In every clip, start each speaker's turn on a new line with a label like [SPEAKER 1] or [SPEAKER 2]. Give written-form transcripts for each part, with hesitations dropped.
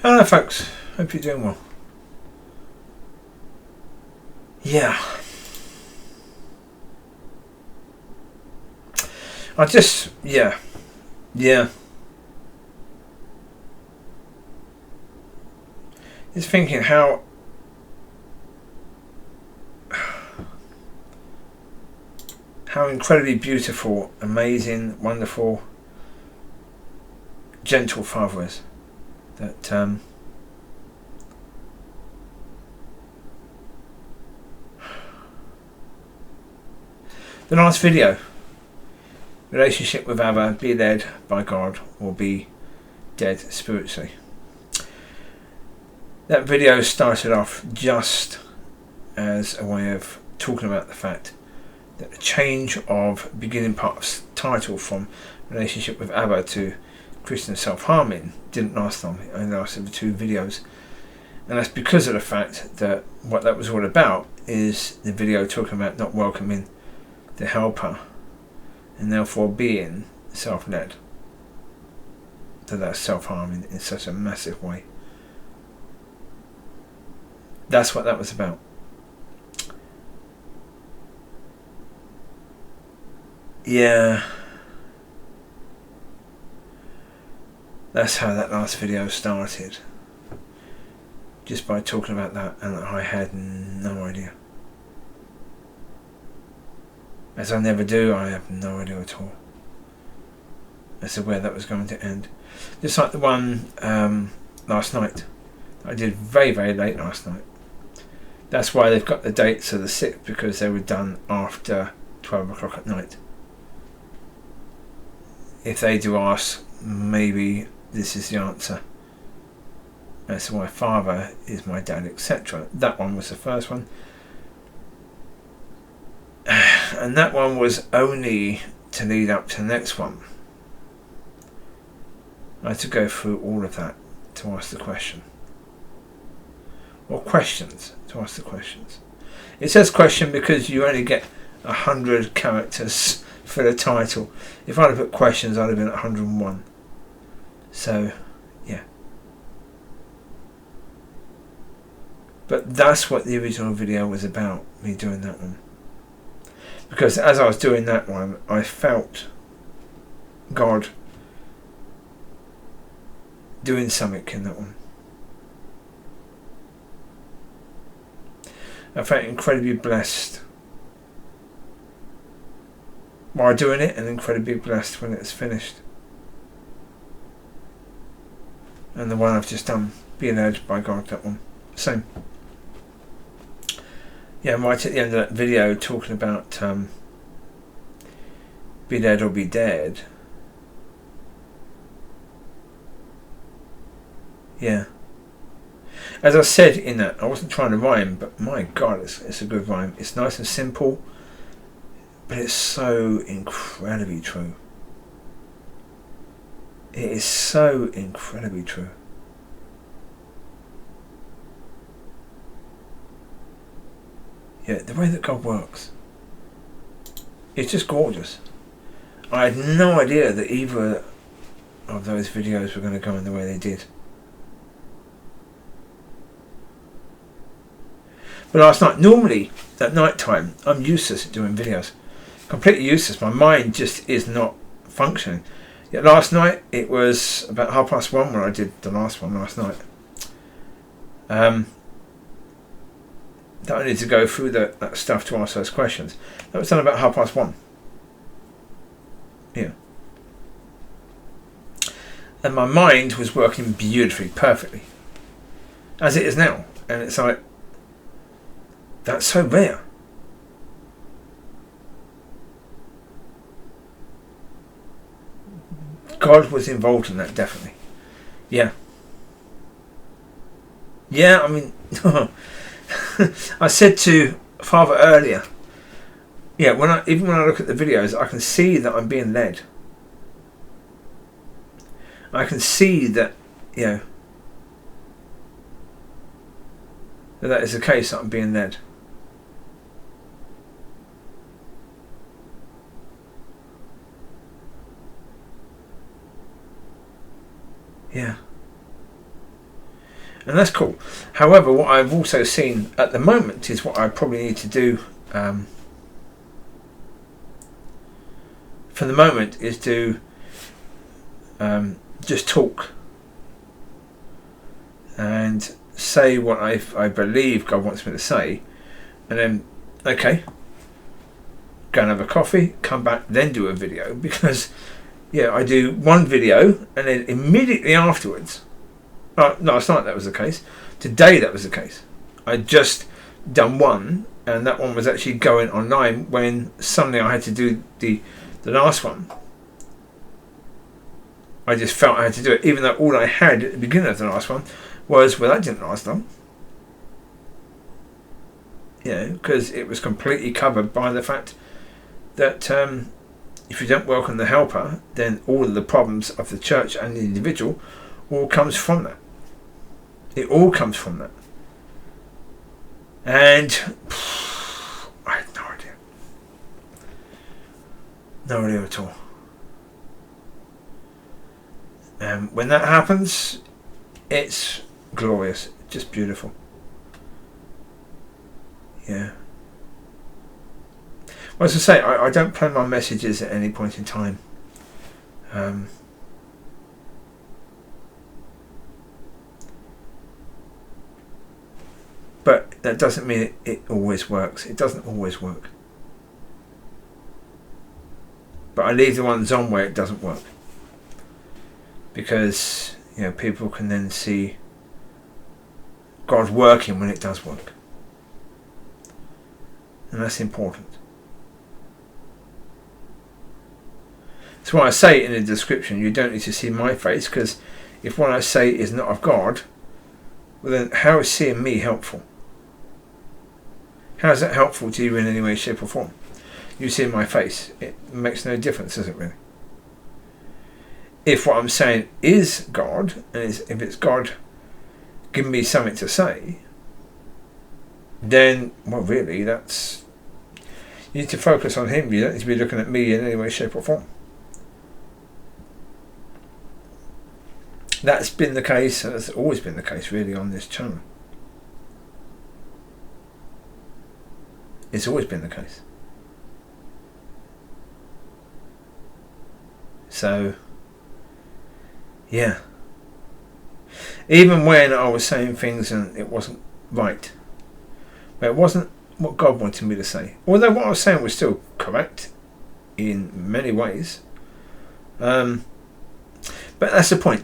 [SPEAKER 1] Hello folks, hope you're doing well. Yeah. Just thinking how incredibly beautiful, amazing, wonderful, gentle Father is. That the last video, relationship with Abba, be led by God or be dead spiritually. That video started off just as a way of talking about the fact that the change of beginning parts title from relationship with Abba to Christian self-harming didn't last long. It only lasted for 2 videos, and that's because of the fact that what that was all about is the video talking about not welcoming the helper and therefore being self-led. So that's self-harming in such a massive way. That's what that was about. Yeah. That's how that last video started. Just by talking about that, and I had no idea. As I never do, I have no idea at all as to where that was going to end. Just like the one last night. I did very, very late last night. That's why they've got the dates of the 6th, because they were done after 12 o'clock at night. If they do ask, maybe this is the answer as to why Father is my dad, etc. That one was the first one. And that one was only to lead up to the next one. I had to go through all of that to ask the question. Or questions to ask the questions. It says question because you only get 100 characters for the title. If I'd have put questions, I'd have been at 101. So, yeah. But that's what the original video was about, me doing that one. Because as I was doing that one, I felt God doing something in that one. I felt incredibly blessed while doing it, and incredibly blessed when it's finished. And the one I've just done, being led by God, that one. Same. Yeah, I'm right at the end of that video talking about be led or be dead. Yeah. As I said in that, I wasn't trying to rhyme, but my God, it's a good rhyme. It's nice and simple, but it's so incredibly true. It is so incredibly true. Yeah, the way that God works, it's just gorgeous. I had no idea that either of those videos were going to go in the way they did. But last night, normally at night time, I'm useless at doing videos. Completely useless. My mind just is not functioning. Yet last night, it was about 1:30 when I did the last one last night. That I need to go through that stuff to ask those questions. That was done about 1:30. Yeah. And my mind was working beautifully, perfectly. As it is now. And it's like, that's so rare. God was involved in that, definitely. Yeah. Yeah, I mean, I said to Father earlier, yeah, even when I look at the videos, I can see that I'm being led. I can see that, you know, that is the case, that I'm being led. Yeah. And that's cool. However, what I've also seen at the moment is what I probably need to do for the moment is to just talk and say what I believe God wants me to say, and then okay, go and have a coffee, come back, then do a video. Because I do one video and then immediately afterwards, last night that was the case, today that was the case, I just done one, and that one was actually going online when suddenly I had to do the last one. I just felt I had to do it, even though all I had at the beginning of the last one was, well, that didn't last long. Because it was completely covered by the fact that if you don't welcome the helper, then all of the problems of the church and the individual all comes from that. It all comes from that. And I had no idea. No idea at all. When that happens, it's glorious, just beautiful. Yeah. Well, as I say, I don't plan my messages at any point in time. But that doesn't mean it always works. It doesn't always work. But I leave the ones on where it doesn't work. Because, people can then see God working when it does work. And that's important. That's why I say in the description, you don't need to see my face, because if what I say is not of God, well then how is seeing me helpful? How is that helpful to you in any way, shape or form? You see my face, it makes no difference, does it really? If what I'm saying is God, and if it's God giving me something to say, then, well, really, that's... You need to focus on Him. You don't need to be looking at me in any way, shape or form. That's been the case, and that's always been the case, really, on this channel. It's always been the case. So... yeah. Even when I was saying things and it wasn't right, but it wasn't what God wanted me to say. Although what I was saying was still correct in many ways. But that's the point.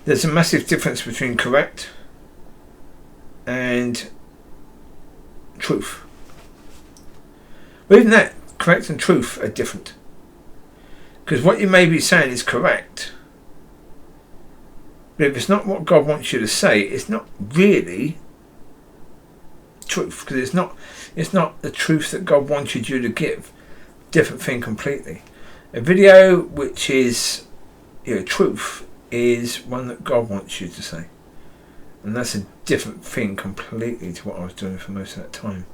[SPEAKER 1] There's a massive difference between correct and truth. But even that, correct and truth are different. Because what you may be saying is correct, but if it's not what God wants you to say, it's not really truth, because it's not the truth that God wanted you to give. Different thing completely. A video which is truth is one that God wants you to say, and that's a different thing completely to what I was doing for most of that time.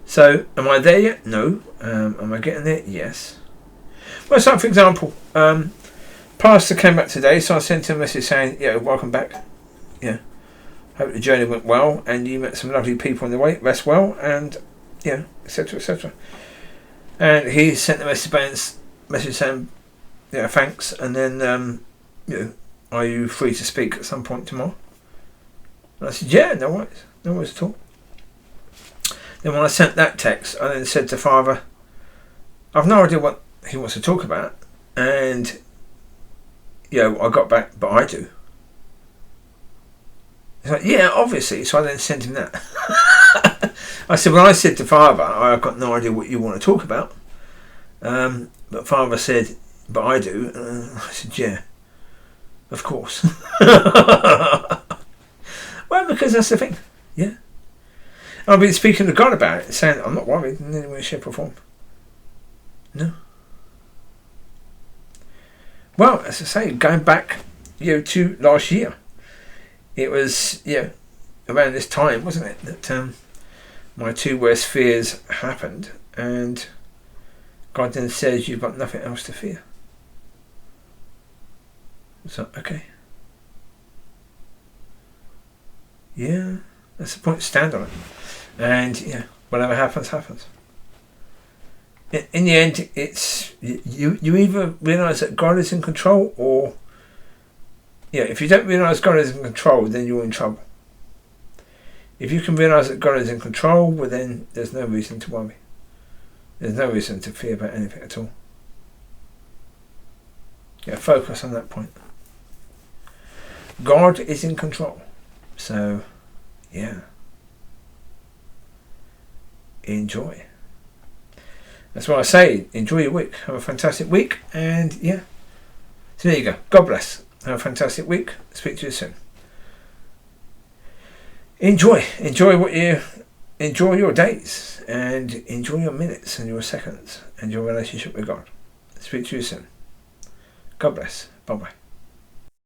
[SPEAKER 1] So am I there yet? No. Am I getting there? Yes. Well, so for example, Pastor came back today, so I sent him a message saying, welcome back. Hope the journey went well and you met some lovely people on the way. Rest well, and etc, etc. And he sent the message saying, thanks, and then are you free to speak at some point tomorrow? And I said, no worries at all. Then when I sent that text, I then said to Father, I've no idea what he wants to talk about, and I got back, but I do. He's like, obviously. So I then sent him that. I said, well, I said to Father, I've got no idea what you want to talk about. But Father said, but I do. I said, of course. Well, because that's the thing. I've been speaking to God about it, saying I'm not worried in any way, shape or form. No. Well, as I say, going back, to last year, it was, around this time, wasn't it, that my two worst fears happened, and God then says, you've got nothing else to fear. So, okay. Yeah, that's the point. Stand on it. And yeah, whatever happens, happens. In the end, it's you either realise that God is in control, or if you don't realise God is in control, then you're in trouble. If you can realise that God is in control, well then there's no reason to worry. There's no reason to fear about anything at all. Focus on that point. God is in control. So, enjoy. That's what I say. Enjoy your week. Have a fantastic week. And so there you go. God bless. Have a fantastic week. Speak to you soon. Enjoy your days, and enjoy your minutes and your seconds and your relationship with God. Speak to you soon. God bless. Bye bye.